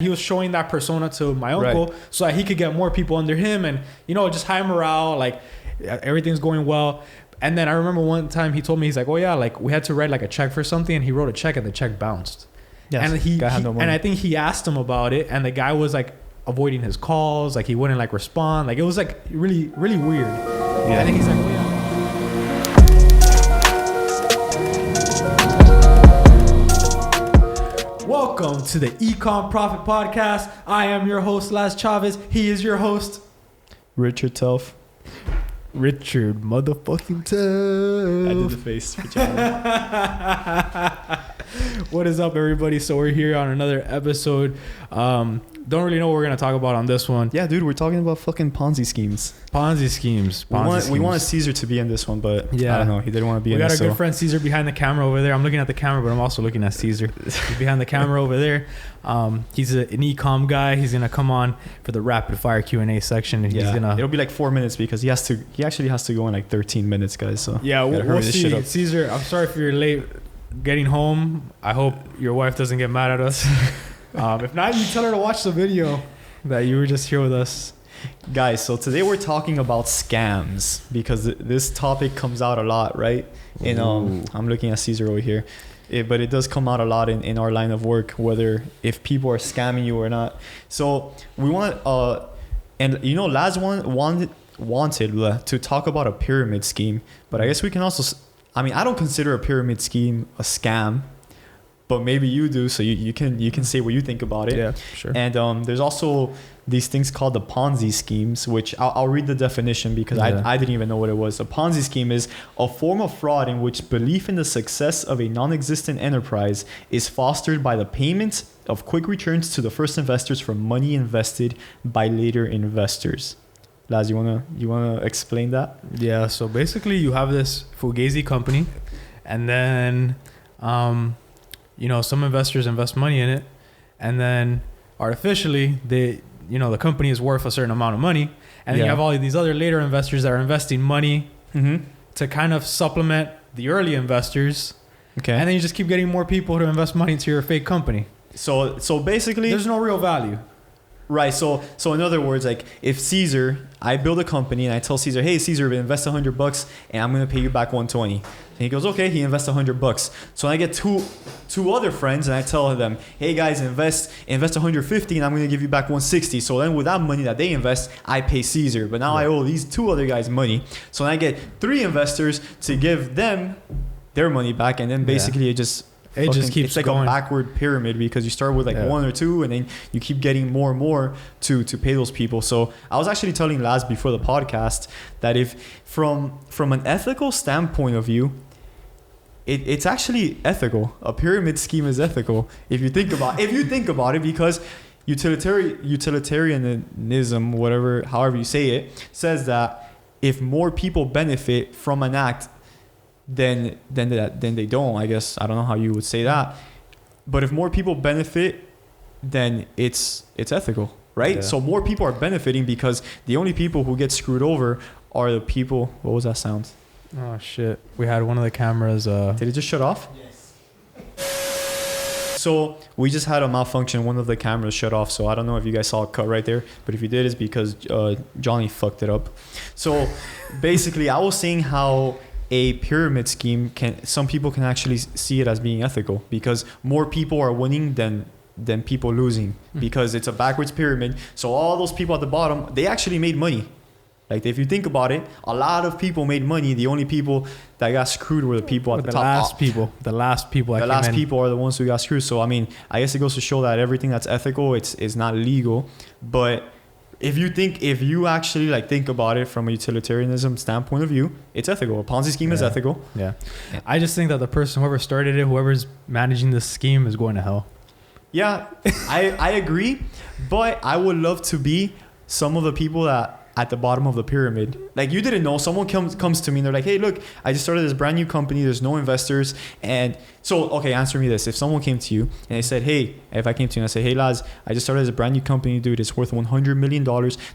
He was showing that persona to my uncle so that he could get more people under him and, just high morale, like everything's going well. And then I remember one time he told me, he's like, oh yeah, like we had to write like a check for something, and he wrote a check and the check bounced. Yes, and and I think he asked him about it, and the guy was like avoiding his calls, like he wouldn't like respond. Like it was like really, really weird. Yeah. And then he's like, oh yeah. Welcome to the ECOM Profit Podcast. I am your host, Laz Chavez. He is your host, Richard Tuff. Richard motherfucking Tuff. I did the face for What is up, everybody? So we're here on another episode. Don't really know what we're going to talk about on this one. Yeah, dude, we're talking about fucking Ponzi schemes. We wanted Caesar to be in this one, but yeah. I don't know. He didn't want to be in this. We got our good friend Caesar behind the camera over there. I'm looking at the camera, but I'm also looking at Caesar. He's behind the camera over there. He's an e-com guy. He's going to come on for the rapid fire Q&A section. And it'll be like 4 minutes because he actually has to go in like 13 minutes, guys. So yeah, we'll see. Caesar, I'm sorry for your late getting home. I hope your wife doesn't get mad at us. If not, you tell her to watch the video that you were just here with us. Guys, so today we're talking about scams because this topic comes out a lot, right? And I'm looking at Caesar over here. But it does come out a lot in our line of work, whether if people are scamming you or not. So we want, Laz wanted to talk about a pyramid scheme, but I guess we can also, I don't consider a pyramid scheme a scam, but maybe you do, so you can say what you think about it. Yeah, sure. And there's also these things called the Ponzi schemes, which I'll read the definition because I didn't even know what it was. A Ponzi scheme is a form of fraud in which belief in the success of a non-existent enterprise is fostered by the payment of quick returns to the first investors from money invested by later investors. Laz, you wanna explain that? Yeah. So basically, you have this fugazi company, and then some investors invest money in it, and then artificially the company is worth a certain amount of money, and then you have all of these other later investors that are investing money to kind of supplement the early investors. Okay. And then you just keep getting more people to invest money into your fake company. So basically there's no real value. Right. So in other words, like if I build a company and I tell Caesar, hey Caesar, invest $100 and I'm going to pay you back 120. And he goes, okay, he invests $100. So I get two other friends and I tell them, hey guys, invest 150 and I'm going to give you back 160. So then with that money that they invest, I pay Caesar. But now I owe these two other guys money. So then I get three investors to give them their money back. And then basically it just keeps it's like going. A backward pyramid because you start with one or two and then you keep getting more and more to pay those people. So I was actually telling Laz before the podcast that if from an ethical standpoint of view, it's actually ethical. A pyramid scheme is ethical if you think about it, because utilitarianism, however you say it, says that if more people benefit from an act then they don't. I guess I don't know how you would say that, but if more people benefit, then it's ethical, right? Yeah. So more people are benefiting because the only people who get screwed over are the people. What was that sound? Oh shit! We had one of the cameras. Did it just shut off? Yes. So we just had a malfunction. One of the cameras shut off. So I don't know if you guys saw it cut right there, but if you did, it's because Johnny fucked it up. So basically, I was saying how a pyramid scheme some people can actually see it as being ethical because more people are winning than people losing because it's a backwards pyramid. So all those people at the bottom, they actually made money. Like if you think about it, a lot of people made money. The only people that got screwed were the people at the top. The last people are the ones who got screwed. So I guess it goes to show that everything that's ethical, it's not legal. But if you actually think about it from a utilitarianism standpoint of view, it's ethical. A Ponzi scheme is ethical. Yeah. I just think that the person, whoever started it, whoever's managing this scheme is going to hell. Yeah, I agree. But I would love to be some of the people that at the bottom of the pyramid. Like you didn't know. Someone comes to me and they're like, hey, look, I just started this brand new company. There's no investors. And so, okay, answer me this. If someone came to you and they said, hey, if I came to you and I said, hey, lads, I just started this brand new company, dude. It's worth $100 million.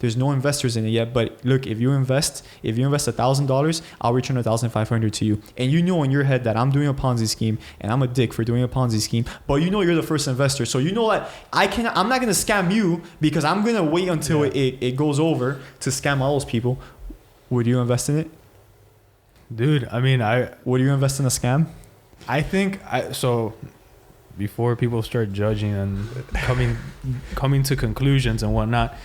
There's no investors in it yet. But look, if you invest $1,000, I'll return 1,500 to you. And you know in your head that I'm doing a Ponzi scheme and I'm a dick for doing a Ponzi scheme. But you know you're the first investor. So you know that I'm not going to scam you because I'm going to wait until it goes over to scam all those people. Would you invest in it? Dude, I mean, would you invest in a scam? I think so before people start judging and coming to conclusions and whatnot,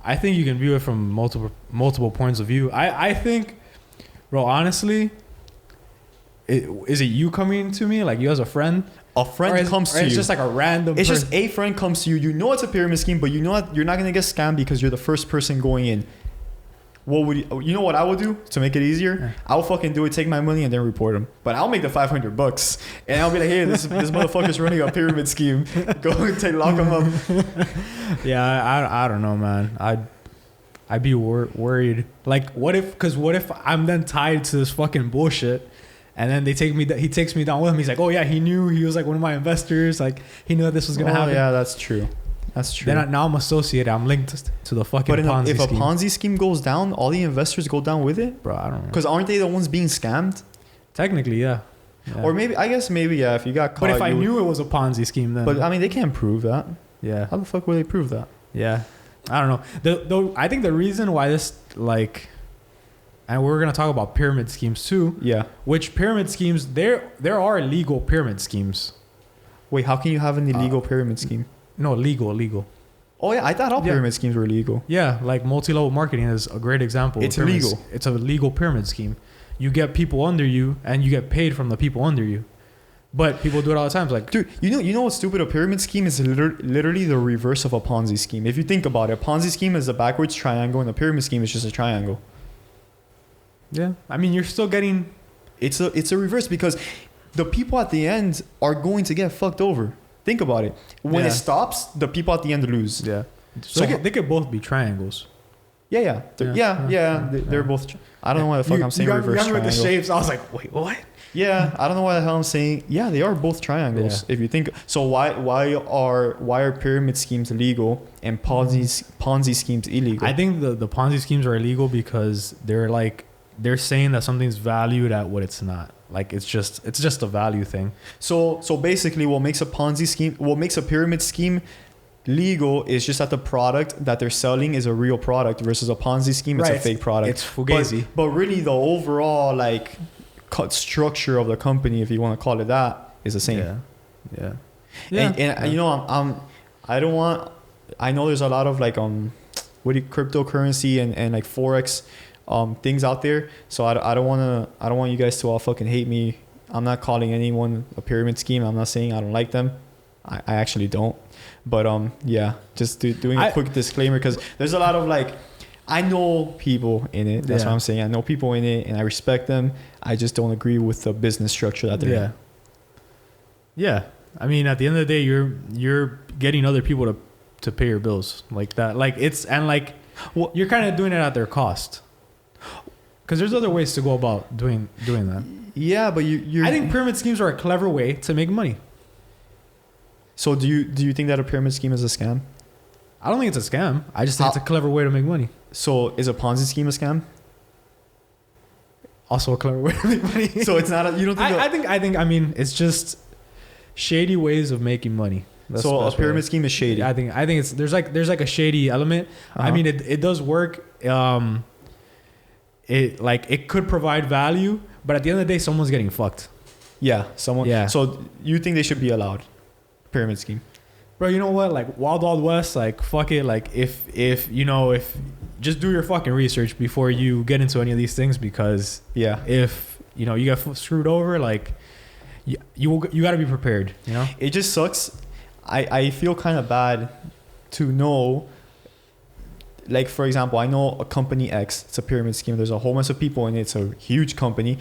I think you can view it from multiple points of view. I think, bro, honestly, is it you coming to me, like you as a friend? A friend comes to you. It's just like a random It's just a friend comes to you. You know it's a pyramid scheme, but you know you're not going to get scammed because you're the first person going in. What would you know what I would do to make it easier? Yeah. I'll fucking do it, take my money and then report them. But I'll make the $500 and I'll be like, hey, this motherfucker's running a pyramid scheme. Go and lock him up. Yeah, I don't know, man. I'd be worried. Like, what if I'm then tied to this fucking bullshit, and then he takes me down with him. He's like, oh yeah, he was like one of my investors. Like he knew that this was gonna happen. Yeah, that's true. That's true. Then now I'm associated. I'm linked to the fucking Ponzi scheme. If a Ponzi scheme goes down, all the investors go down with it? Bro, I don't know. Because aren't they the ones being scammed? Technically, yeah. Or maybe, yeah, if you got caught. But if I knew it was a Ponzi scheme, then. But I mean, they can't prove that. Yeah. How the fuck would they prove that? Yeah. I don't know. I think the reason why this, like, and we're going to talk about pyramid schemes too. Yeah. Which pyramid schemes, there are illegal pyramid schemes. Wait, how can you have an illegal pyramid scheme? No, legal. Oh yeah, I thought all pyramid schemes were illegal. Yeah, like multi-level marketing is a great example. It's illegal. It's a legal pyramid scheme. You get people under you, and you get paid from the people under you. But people do it all the time. It's like, dude, you know what's stupid? A pyramid scheme is literally the reverse of a Ponzi scheme. If you think about it, a Ponzi scheme is a backwards triangle, and a pyramid scheme is just a triangle. Yeah, I mean, you're still getting. It's a reverse because the people at the end are going to get fucked over. Think about it. When it stops, the people at the end lose. Yeah. So they could both be triangles. Yeah. They're both. I don't know why the fuck I'm saying reverse triangle. With the shapes, I was like, wait, what? Yeah, I don't know why the hell I'm saying. Yeah, they are both triangles. Yeah. If you think so, why are pyramid schemes illegal and Ponzi schemes illegal? I think the Ponzi schemes are illegal because they're saying that something's valued at what it's not. Like it's just a value thing. So basically, what makes a pyramid scheme legal is just that the product that they're selling is a real product versus a Ponzi scheme. It's a fake product. It's fugazi. But really, the overall like cut structure of the company, if you want to call it that, is the same. Yeah. And you know, I know there's a lot of like cryptocurrency and like forex things out there. So I don't want you guys to all fucking hate me. I'm not calling anyone a pyramid scheme. I'm not saying I don't like them. I actually don't. But just doing a quick disclaimer because there's a lot of like, I know people in it. That's what I'm saying. I know people in it and I respect them. I just don't agree with the business structure that they're in. Yeah. I mean, at the end of the day, you're getting other people to pay your bills like that. Like you're kind of doing it at their cost. Because there's other ways to go about doing that. Yeah, but I think pyramid schemes are a clever way to make money. So do you think that a pyramid scheme is a scam? I don't think it's a scam. I just think it's a clever way to make money. So is a Ponzi scheme a scam? Also a clever way to make money. So it's not. You don't think? I mean, it's just shady ways of making money. So a pyramid scheme is shady. I think it's there's like a shady element. I mean, it does work. It could provide value, but at the end of the day, someone's getting fucked. Yeah, someone. Yeah. So you think they should be allowed? Pyramid scheme. Bro, you know what? Like Wild West, like fuck it. Like if just do your fucking research before you get into any of these things because if you get screwed over, like you got to be prepared. You know, it just sucks. I feel kind of bad to know. Like for example, I know a company X. It's a pyramid scheme. There's a whole bunch of people in it. It's a huge company.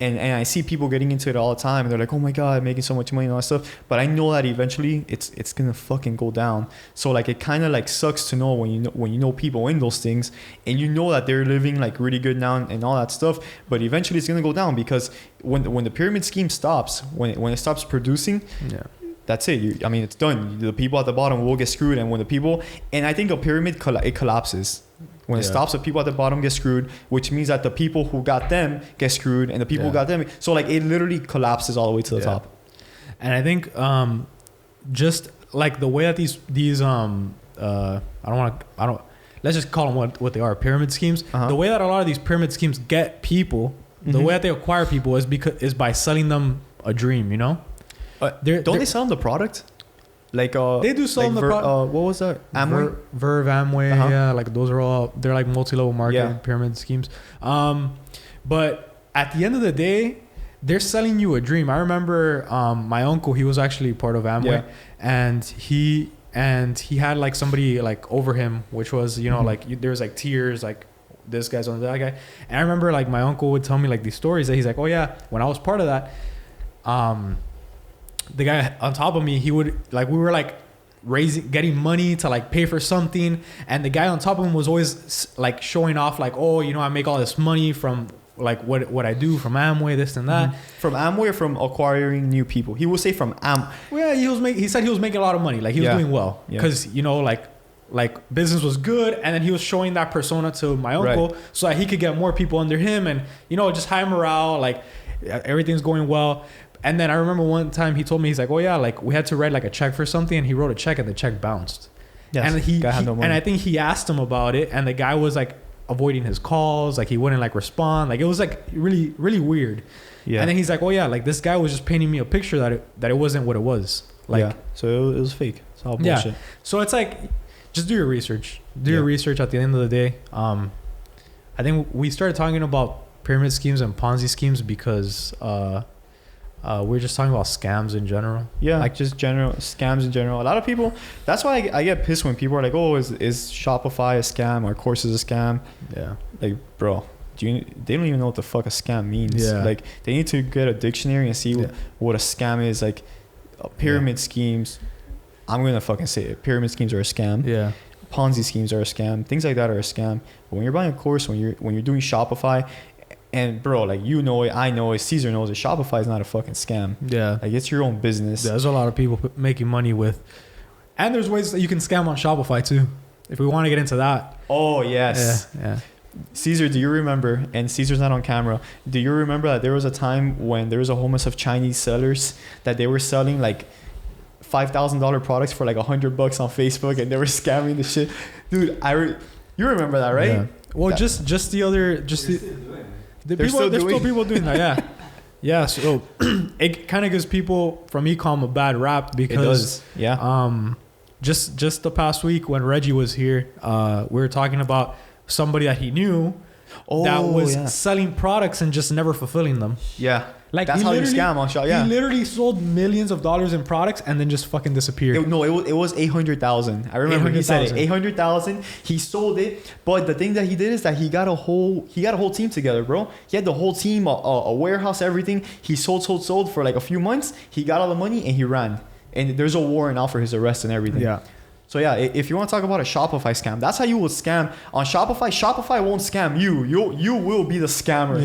and I see people getting into it all the time, and they're like, oh my god, making so much money and all that stuff. But I know that eventually it's gonna fucking go down. So like it kind of like sucks to know when you know people in those things, and you know that they're living like really good now and all that stuff. But eventually it's gonna go down, because when the pyramid scheme stops, when it stops producing, that's it. I mean, it's done. The people at the bottom will get screwed, and when the people, and I think a pyramid it collapses. When it stops, the people at the bottom get screwed, which means that the people who got them get screwed, and the people who got them. So like it literally collapses all the way to the top. And I think just like the way that these let's just call them what they are, pyramid schemes. The way that a lot of these pyramid schemes get people, the way that they acquire people is by selling them a dream. You know, don't they sell them the product? Like they do sell like them the product. What was that? Amway? Verve, Amway, yeah. Like those are all, they're like multi-level marketing pyramid schemes. But at the end of the day, they're selling you a dream. I remember my uncle, he was actually part of Amway, and he had like somebody like over him, which was, you know, like there was like tiers, like this guy's on that guy. And I remember like my uncle would tell me like these stories that he's like, oh yeah, when I was part of that, the guy on top of me, he would like, we were like getting money to like pay for something, and the guy on top of him was always like showing off like, oh, you know, I make all this money from like what I do from Amway, this and that. From Amway or from acquiring new people? He would say from Well, he said he was making a lot of money, like he was doing well, because you know, like business was good, and then he was showing that persona to my uncle so that he could get more people under him, and you know, just high morale, like everything's going well. And then I remember one time he told me, he's like, oh yeah, like we had to write like a check for something, and he wrote a check and the check bounced. Yes, and and I think he asked him about it, and the guy was like avoiding his calls, like he wouldn't like respond, like it was like really, really weird. And then he's like, oh yeah, like this guy was just painting me a picture that it wasn't what it was. Like so it was fake. It's all bullshit. So it's like, just do your research. Do your research at the end of the day. I think we started talking about pyramid schemes and Ponzi schemes because we're just talking about scams in general. Like just general scams in general. A lot of people, that's why I get pissed when people are like, oh, is Shopify a scam or courses a scam? Like, bro, they don't even know what the fuck a scam means. Like they need to get a dictionary and see what a scam is. Like pyramid schemes, I'm gonna fucking say it, pyramid schemes are a scam. Ponzi schemes are a scam. Things like that are a scam. But when you're buying a course, when you're doing Shopify, and bro, like, you know it, I know it, Caesar knows it, Shopify is not a fucking scam. Like it's your own business. There's a lot of people making money with, and there's ways that you can scam on Shopify too, if we want to get into that. Oh yes. Caesar, do you remember, and Caesar's not on camera, do you remember that there was a time when there was a whole mess of Chinese sellers that they were selling like $5,000 products for like $100 on Facebook, and they were scamming the shit? Dude, you remember that, right? Well, there's still people doing that. So it kind of gives people from ECOM a bad rap, because it does. Just the past week when Reggie was here, we were talking about somebody that he knew that was selling products and just never fulfilling them. Like that's how you scam on Shop. He literally sold millions of dollars in products and then just fucking disappeared. It was 800,000. I remember he said it. 800,000. He sold it, but the thing that he did is that he got a whole team together, bro. He had the whole team, a warehouse, everything. He sold for like a few months. He got all the money and he ran. And there's a warrant out for his arrest and everything. So if you want to talk about a Shopify scam, that's how you will scam on Shopify. Shopify won't scam you. You will be the scammer.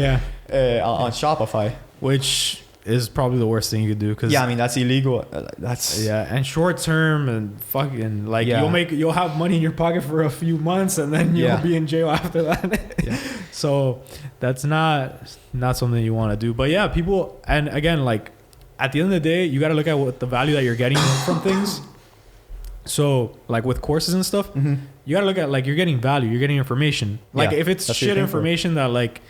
On Shopify. Which is probably the worst thing you could do, because I mean that's illegal. That's and short term, and fucking like you'll have money in your pocket for a few months and then you'll be in jail after that. So that's not something you want to do. But people, and again, like at the end of the day, you got to look at what the value that you're getting from things. So like with courses and stuff, you got to look at like you're getting value, you're getting information. Like if it's shit information that like,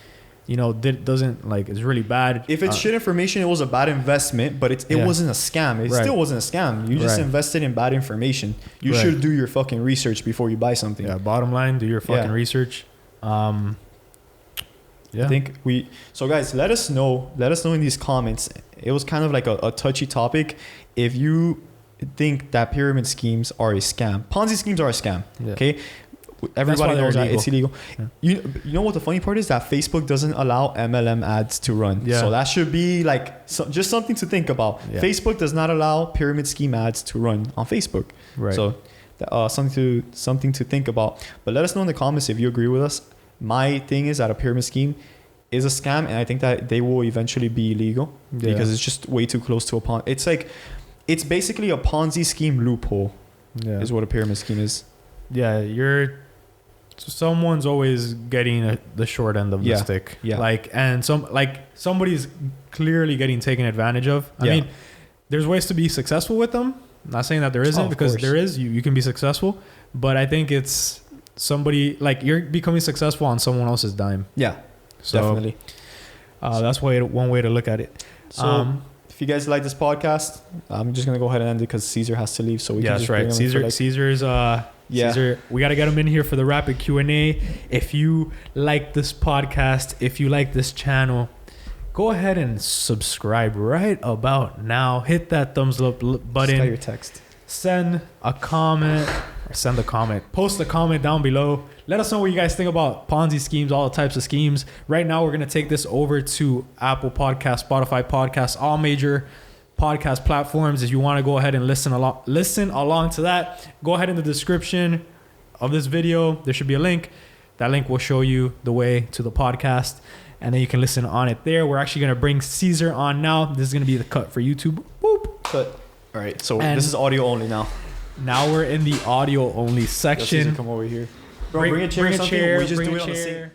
you know, doesn't like, it's really bad. If it's shit information, it was a bad investment, but it wasn't a scam. It still wasn't a scam. You just invested in bad information. You should do your fucking research before you buy something. Bottom line, do your fucking research. I think so guys, let us know in these comments. It was kind of like a touchy topic. If you think that pyramid schemes are a scam, Ponzi schemes are a scam. Okay. Everybody knows that illegal. it's illegal. Yeah. You know what the funny part is? That Facebook doesn't allow MLM ads to run. Yeah. So that should be like just something to think about. Yeah. Facebook does not allow pyramid scheme ads to run on Facebook. Right. So something to think about. But let us know in the comments if you agree with us. My thing is that a pyramid scheme is a scam, and I think that they will eventually be illegal because it's just way too close to a Ponzi. It's like, it's basically a Ponzi scheme loophole. Yeah. Is what a pyramid scheme is. Yeah, someone's always getting the short end of the stick. Yeah. And somebody's clearly getting taken advantage of. I mean, there's ways to be successful with them. I'm not saying that there isn't, because there is. You can be successful, but I think it's somebody, like, you're becoming successful on someone else's dime. Yeah, so, definitely. That's one way to look at it. So if you guys like this podcast, I'm just gonna go ahead and end it because Caesar has to leave. So we can just bring him in for like, Caesar, we got to get him in here for the rapid Q&A. If you like this podcast, if you like this channel, go ahead and subscribe right about now. Hit that thumbs up button. Just your text. Send a comment. Post a comment down below. Let us know what you guys think about Ponzi schemes, all the types of schemes. Right now, we're going to take this over to Apple Podcasts, Spotify Podcasts, all major podcast platforms. If you want to go ahead and listen along to that, go ahead in the description of this video. There should be a link. That link will show you the way to the podcast, and then you can listen on it there. We're actually going to bring Caesar on now. This is going to be the cut for YouTube. Boop. Cut. All right, so this is audio only now. Now we're in the audio only section. Come over here. Bro, bring a chair or something. We just do it on the same.